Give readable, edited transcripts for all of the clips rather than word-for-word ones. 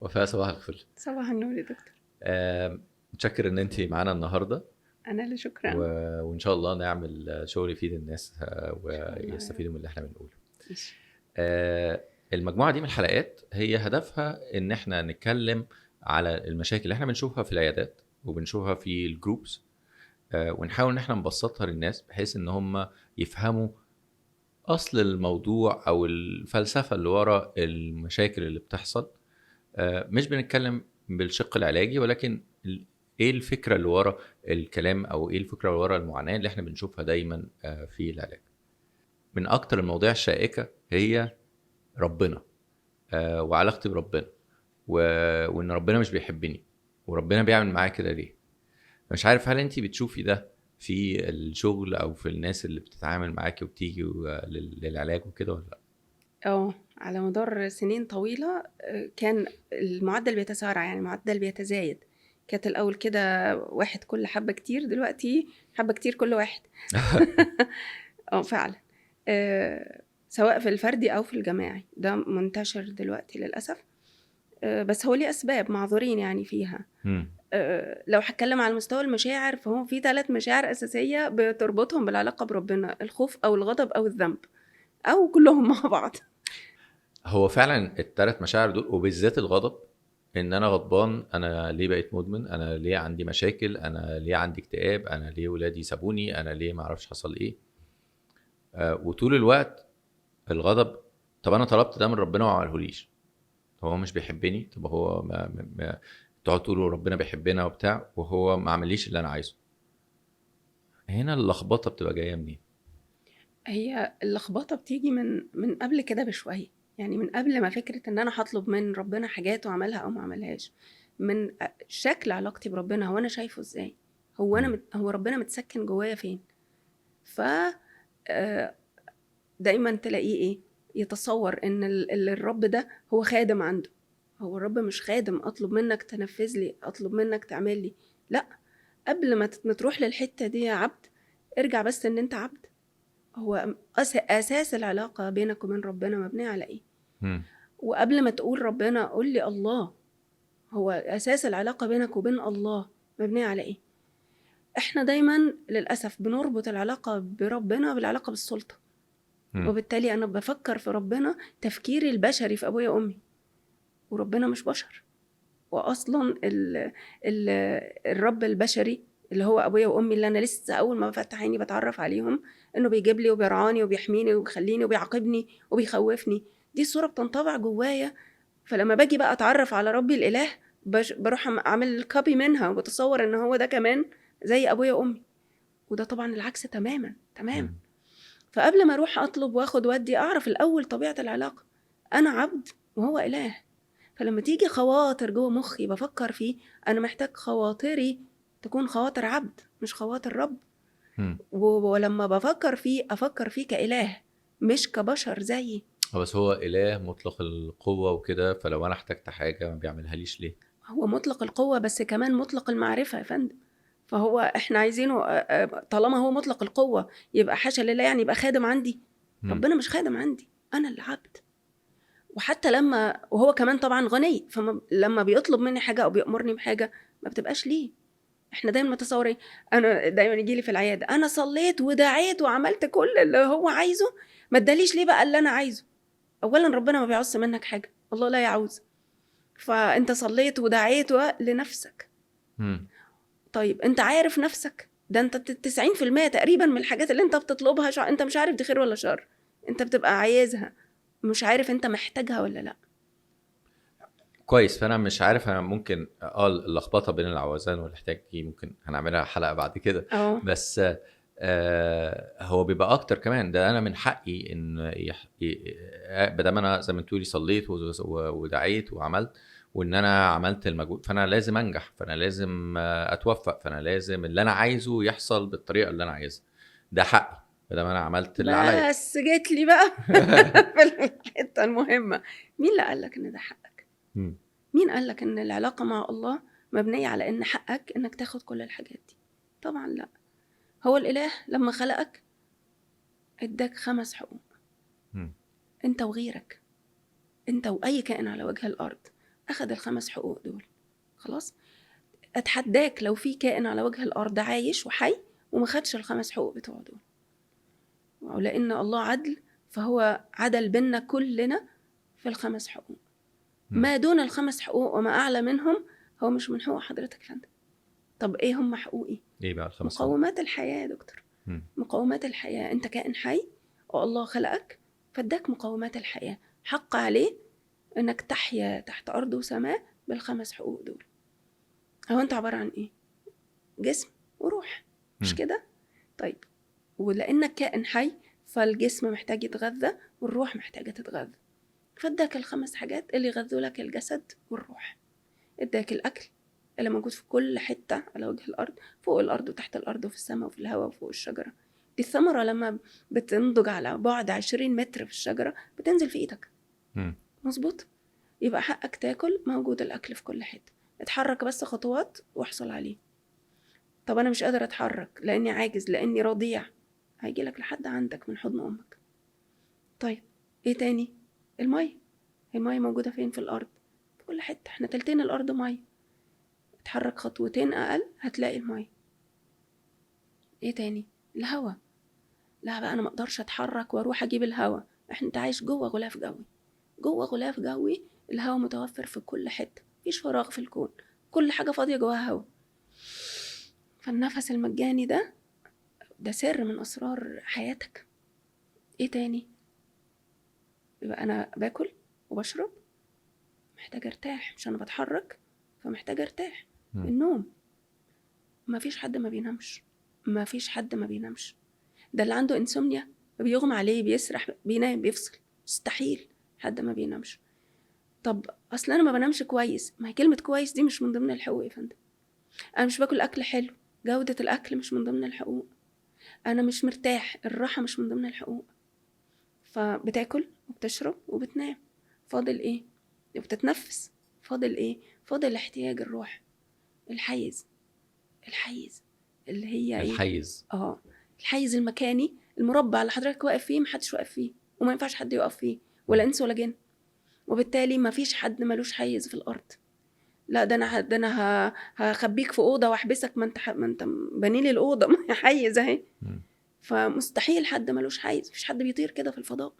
وفاء، صباح الفل. صباح النور يا دكتور. متشكر ان انت معانا النهارده انا اللي شكرا. وان شاء الله نعمل شغل يفيد الناس شاء الله. ويستفيدوا من اللي احنا بنقوله. ماشي. آه، المجموعه دي من الحلقات هي هدفها ان احنا نتكلم على المشاكل اللي احنا بنشوفها في العيادات وبنشوفها في الجروبس، ونحاول ان احنا نبسطها للناس بحيث ان هم يفهموا اصل الموضوع او الفلسفه اللي ورا المشاكل اللي بتحصل. مش بنتكلم بالشق العلاجي، ولكن ايه الفكره اللي ورا الكلام او ايه الفكره اللي ورا المعاناه اللي احنا بنشوفها دايما في العلاج. من اكتر المواضيع الشائكه هي ربنا وعلاقتي بربنا وان ربنا مش بيحبني وربنا بيعمل معايا كده ليه. مش عارف هل انت بتشوفي ده في الشغل او في الناس اللي بتتعامل معاكي وبتيجي للعلاج وكده ولا لا؟ على مدار سنين طويلة كان المعدل بيتسارع، يعني المعدل بيتزايد. كانت الأول كده واحد كل حبة كتير، دلوقتي حبة كتير كل واحد. فعلا. سواء في الفردي أو في الجماعي ده منتشر دلوقتي للأسف. بس هو ليه أسباب، معذورين يعني فيها. لو هتكلم على مستوى المشاعر فهو في 3 مشاعر أساسية بتربطهم بالعلاقة بربنا: الخوف أو الغضب أو الذنب، أو كلهم مع بعض. هو فعلا ال3 مشاعر دول، وبالذات الغضب، ان انا غضبان، انا ليه بقيت مدمن، انا ليه عندي مشاكل، انا ليه عندي اكتئاب، انا ليه ولادي سابوني، انا ليه معرفش حصل ايه. وطول الوقت الغضب. طب انا طلبت ده من ربنا وما عملهوليش، هو مش بيحبني. طب هو تقعدوا تقولوا ربنا بيحبنا وبتاع وهو ما عمليش اللي انا عايزه. هنا اللخبطه بتبقى جايه منين؟ هي اللخبطة بتيجي من قبل كده بشوية، يعني من قبل ما فكرة ان انا هطلب من ربنا حاجات وعملها او ما عملهاش. من شكل علاقتي بربنا، هو انا شايفه ازاي؟ هو انا هو ربنا متسكن جوايا فين؟ ف آه، دايما تلاقيه ايه، يتصور ان الرب ده هو خادم عنده. هو الرب مش خادم اطلب منك تنفذ لي، اطلب منك تعمل لي. لا، قبل ما تروح للحتة دي يا عبد، ارجع بس ان انت عبد. هو أساس العلاقة بينك وبين ربنا مبنية على إيه؟ مم. وقبل ما تقول ربنا قول لي الله. هو أساس العلاقة بينك وبين الله مبنية على إيه؟ إحنا دايما للأسف بنربط العلاقة بربنا بالعلاقة بالسلطة. وبالتالي أنا بفكر في ربنا تفكيري البشري في أبويا وأمي، وربنا مش بشر. وأصلا ال الرب البشري اللي هو أبويا وأمي، اللي أنا لسه أول ما بفتح عيني بتعرف عليهم إنه بيجيب لي وبيرعاني وبيحميني وبيخليني وبيعاقبني وبيخوفني، دي الصورة بتنطبع جوايا. فلما باجي بقى أتعرف على ربي الإله، بروح أعمل كوبي منها وبتصور إن هو ده كمان زي أبويا وأمي، وده طبعا العكس تماما تماما. فقبل ما أروح أطلب وأخد ودي، أعرف الأول طبيعة العلاقة. أنا عبد وهو إله. فلما تيجي خواطر جوه مخي بفكر فيه، أنا محتاج خواطري تكون خواطر عبد مش خواطر رب. ولما بفكر فيه أفكر فيه كإله مش كبشر زيي. بس هو إله مطلق القوة وكده، فلو أنا احتجت حاجة ما بيعملها ليش ليه؟ هو مطلق القوة بس كمان مطلق المعرفة يا فندم. فهو احنا عايزينه طالما هو مطلق القوة يبقى حاشا لله يعني يبقى خادم عندي. ربنا مش خادم عندي، أنا اللي عبد. وحتى وهو كمان طبعا غني، فلما بيطلب مني حاجة أو بيأمرني بحاجة ما بتبقاش ليه. احنا دايما متصورين، انا دايما يجي لي في العياده انا صليت ودعيت وعملت كل اللي هو عايزه، ما اداليش ليه بقى اللي انا عايزه؟ اولا ربنا ما بيعوز منك حاجه، الله لا يعوز. فانت صليت ودعيت لنفسك. طيب انت عارف نفسك؟ ده انت 90% تقريبا من الحاجات اللي انت بتطلبها انت مش عارف دي خير ولا شر. انت بتبقى عايزها، مش عارف انت محتاجها ولا لا. كويس. فانا مش عارف، انا ممكن اللخبطه بين العوزان والاحتياج دي ممكن هنعملها حلقه بعد كده. بس هو بيبقى اكتر كمان. ده انا من حقي ان بدل ما انا زي ما تقولي صليت ودعيت وعملت، وان انا عملت المجهود، فانا لازم انجح، فانا لازم اتوفق، فانا لازم اللي انا عايزه يحصل بالطريقه اللي انا عايزها. ده حقي بدل ما انا عملت اللي عليا. بس جيت لي بقى في الحته المهمه. مين اللي قال لك ان ده حقك؟ مين قال لك ان العلاقه مع الله مبنيه على ان حقك انك تاخد كل الحاجات دي؟ طبعا لا. هو الاله لما خلقك اداك 5 حقوق، انت وغيرك، انت واي كائن على وجه الارض. أخد ال5 حقوق دول. خلاص، أتحداك لو في كائن على وجه الأرض عايش وحي وما خدش ال5 حقوق بتوعه دول. ولأن الله عدل فهو عدل بيننا كلنا في ال5 حقوق. ما دون ال5 حقوق وما أعلى منهم هو مش من حقوق حضرتك فندم. طب إيه هم حقوقي؟ ايه بقى ال5 مقومات الحياة يا دكتور. مقومات الحياة، أنت كائن حي والله خلقك فاداك مقومات الحياة، حق عليه إنك تحيا تحت أرض وسماء ب5 حقوق دول. هو أنت عبارة عن إيه؟ جسم وروح، مش كده؟ طيب، ولأنك كائن حي فالجسم محتاج يتغذى والروح محتاجة تتغذى، فاداك ال5 حاجات اللي يغذوا لك الجسد والروح. اداك الأكل اللي موجود في كل حتة على وجه الأرض، فوق الأرض وتحت الأرض وفي السماء وفي الهواء وفوق الشجرة. دي الثمرة لما بتنضج على بعد 20 متر في الشجرة بتنزل في إيدك. مظبوط؟ يبقى حقك تاكل، موجود الأكل في كل حتة، اتحرك بس خطوات واحصل عليه. طب أنا مش قادر أتحرك لأني عاجز، لأني رضيع، هيجي لك لحد عندك من حضن أمك. طيب إيه تاني؟ المية. المية موجودة فين في الأرض؟ في كل حتة، احنا تلتين الأرض مية، اتحرك خطوتين أقل هتلاقي المية. إيه تاني؟ الهوا. لا بقى أنا مقدرش أتحرك وأروح أجيب الهوا، انت عايش جوه غلاف جوي. جوه غلاف جوي الهوا متوفر في كل حتة، مفيش فراغ في الكون، كل حاجة فاضية جواها هوا. فالنفس المجاني ده سر من أسرار حياتك. إيه تاني؟ يبقى أنا باكل وبشرب، محتاج أرتاح، مش أنا بتحرك فمحتاج أرتاح. النوم، مفيش حد ما بينامش، مفيش حد ما بينامش. ده اللي عنده إنسومنيا بيغمى عليه، بيسرح، بينام، بيفصل، مستحيل حد ما بينامش. طب أصل أنا ما بنامش كويس، ما هي كلمة كويس دي مش من ضمن الحقوق يا فندم. أنا مش باكل أكل حلو، جودة الأكل مش من ضمن الحقوق. أنا مش مرتاح، الراحة مش من ضمن الحقوق. فبتاكل وبتشرب وبتنام، فاضل إيه؟ وبتتنفس، فاضل إيه؟ فاضل احتياج الروح، الحيز اللي هي إيه؟ الحيز المكاني، المربع اللي حضرتك واقف فيه محدش واقف فيه، وما ينفعش حد يقف فيه، ولا إنس ولا جن، وبالتالي ما فيش حد ملوش حيز في الأرض. لا ده أنا هخبيك في أوضة وأحبسك، ما أنت بنيلي الأوضة ما حيز أهي. فمستحيل حد ملوش حيز، مفيش حد بيطير كده في الفضاء.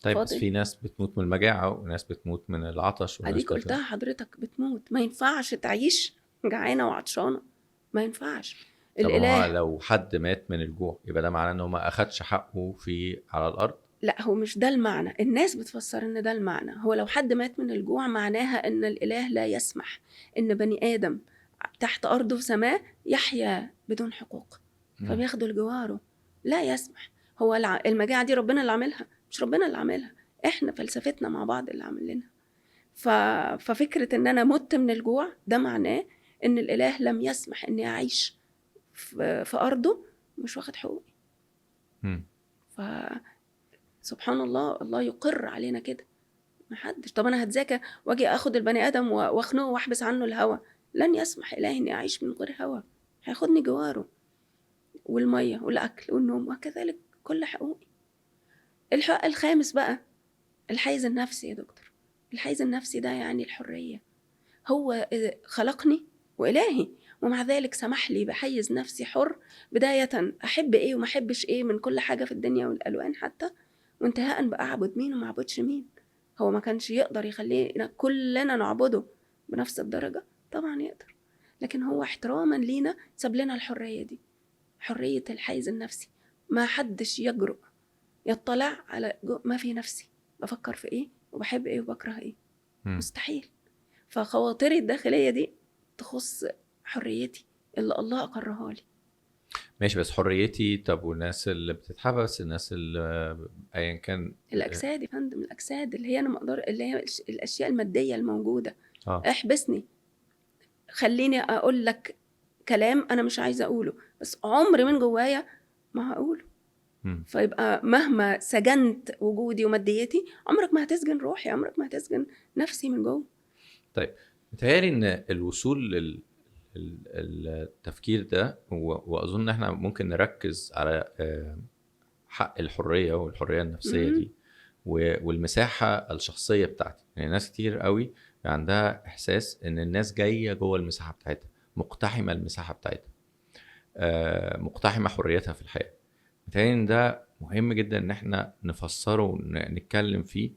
طيب بس في ناس بتموت من المجاعة وناس بتموت من العطش وناس أديك قلتها حضرتك، بتموت. ما ينفعش تعيش جعانة وعطشانة، ما ينفعش. الإله لو حد مات من الجوع يبقى ده معناه إنه ما أخدش حقه على الأرض؟ لا، هو مش ده المعنى، الناس بتفسر إن ده المعنى. هو لو حد مات من الجوع معناها إن الإله لا يسمح إن بني آدم تحت أرض وسماء يحيا بدون حقوق، فبياخدوا لجواره، لا يسمح. هو المجاعة دي ربنا اللي عاملها، مش ربنا اللي عاملها، إحنا فلسفتنا مع بعض اللي عاملينها. ففكرة إن أنا مت من الجوع ده معناه إن الإله لم يسمح إني أعيش في أرضه مش واخد حقوقي. سبحان الله، الله يقر علينا كده. محدش. طب أنا هتذاكى واجي أخد البني آدم واخنقه واحبس عنه الهوى، لن يسمح إلهي إني أعيش من غير هوى، هياخدني جواره، والمية والأكل والنوم، وكذلك كل حقوقي. الحق الخامس بقى الحيز النفسي يا دكتور. الحيز النفسي ده يعني الحرية. هو خلقني وإلهي، ومع ذلك سمح لي بحيز نفسي حر، بداية أحب إيه وما أحبش إيه من كل حاجة في الدنيا والألوان حتى، وانتهاء بقى أعبد مين وما أعبدش مين. هو ما كانش يقدر يخلينا كلنا نعبده بنفس الدرجة؟ طبعا يقدر، لكن هو احتراما لينا ساب لنا الحرية دي، حرية الحيز النفسي. ما حدش يجرؤ يطلع على ما في نفسي، بفكر في إيه وبحب إيه وبكره إيه، مستحيل. فخواطري الداخلية دي تخص حريتي اللي الله أقرها لي. ماشي، بس حريتي، طب والناس اللي بتتحبس، الناس اللي أيا كان، الأجساد يا فندم، الأجساد اللي هي أنا مقدر، اللي هي الأشياء المادية الموجودة. احبسني، خليني أقول لك كلام أنا مش عايزة أقوله، بس عمري من جوايا ما هقوله. فيبقى مهما سجنت وجودي وماديتي، عمرك ما هتسجن روحي، عمرك ما هتسجن نفسي من جوه. طيب متهيألي إن الوصول التفكير ده، وأظن إن إحنا ممكن نركز على حق الحرية والحرية النفسية دي والمساحه الشخصيه بتاعتي. يعني ناس كتير قوي عندها احساس ان الناس جايه جوه المساحه بتاعتها، مقتحمه المساحه بتاعتها، مقتحمه حريتها في الحياه. بالتالي ان ده مهم جدا ان احنا نفسره ونتكلم فيه.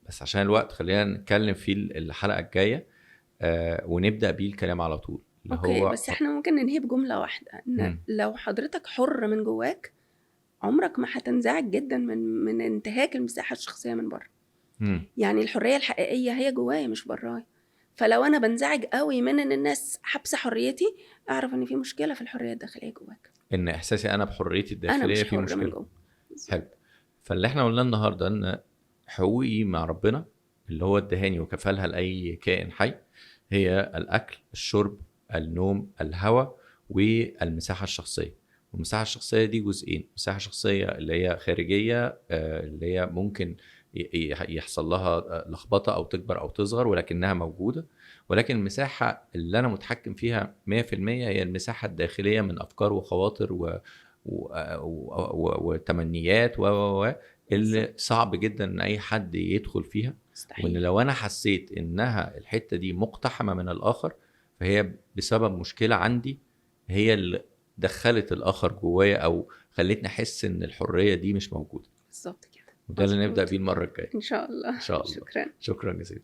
بس عشان الوقت خلينا نتكلم فيه الحلقه الجايه، ونبدا بيه الكلام على طول، اللي اوكي، هو بس احنا ممكن ننهي بجملة واحدة، ان لو حضرتك حر من جواك عمرك ما هتنزعج جدا من انتهاك المساحة الشخصية من بره. يعني الحرية الحقيقية هي جوايا مش برايا. فلو انا بنزعج قوي من ان الناس حابسة حريتي، اعرف ان في مشكلة في الحرية الداخلية جواك. ان احساسي انا بحريتي انا الداخليه مش في حر من مشكله. جوه. حلو. فاللي احنا قلناه النهارده ان حقوقي مع ربنا اللي هو ادهاني وكفلها لاي كائن حي هي الاكل، الشرب، النوم، الهواء، والمساحه الشخصيه. والمساحه الشخصيه دي جزئين: مساحه شخصيه اللي هي خارجيه، اللي هي ممكن يحصل لها لخبطه او تكبر او تصغر ولكنها موجوده. ولكن المساحه اللي انا متحكم فيها 100% هي المساحه الداخليه من افكار وخواطر وتمنيات اللي صعب جدا ان اي حد يدخل فيها. وان مستحيل. لو انا حسيت انها الحته دي مقتحمه من الاخر، فهي بسبب مشكله عندي هي اللي دخلت الاخر جوايا او خلتني احس ان الحريه دي مش موجوده. بالظبط كده. وده اللي نبدا مظبوط. بيه المره الجايه ان شاء الله. ان شاء الله. شكرا. شكرا جزيلا.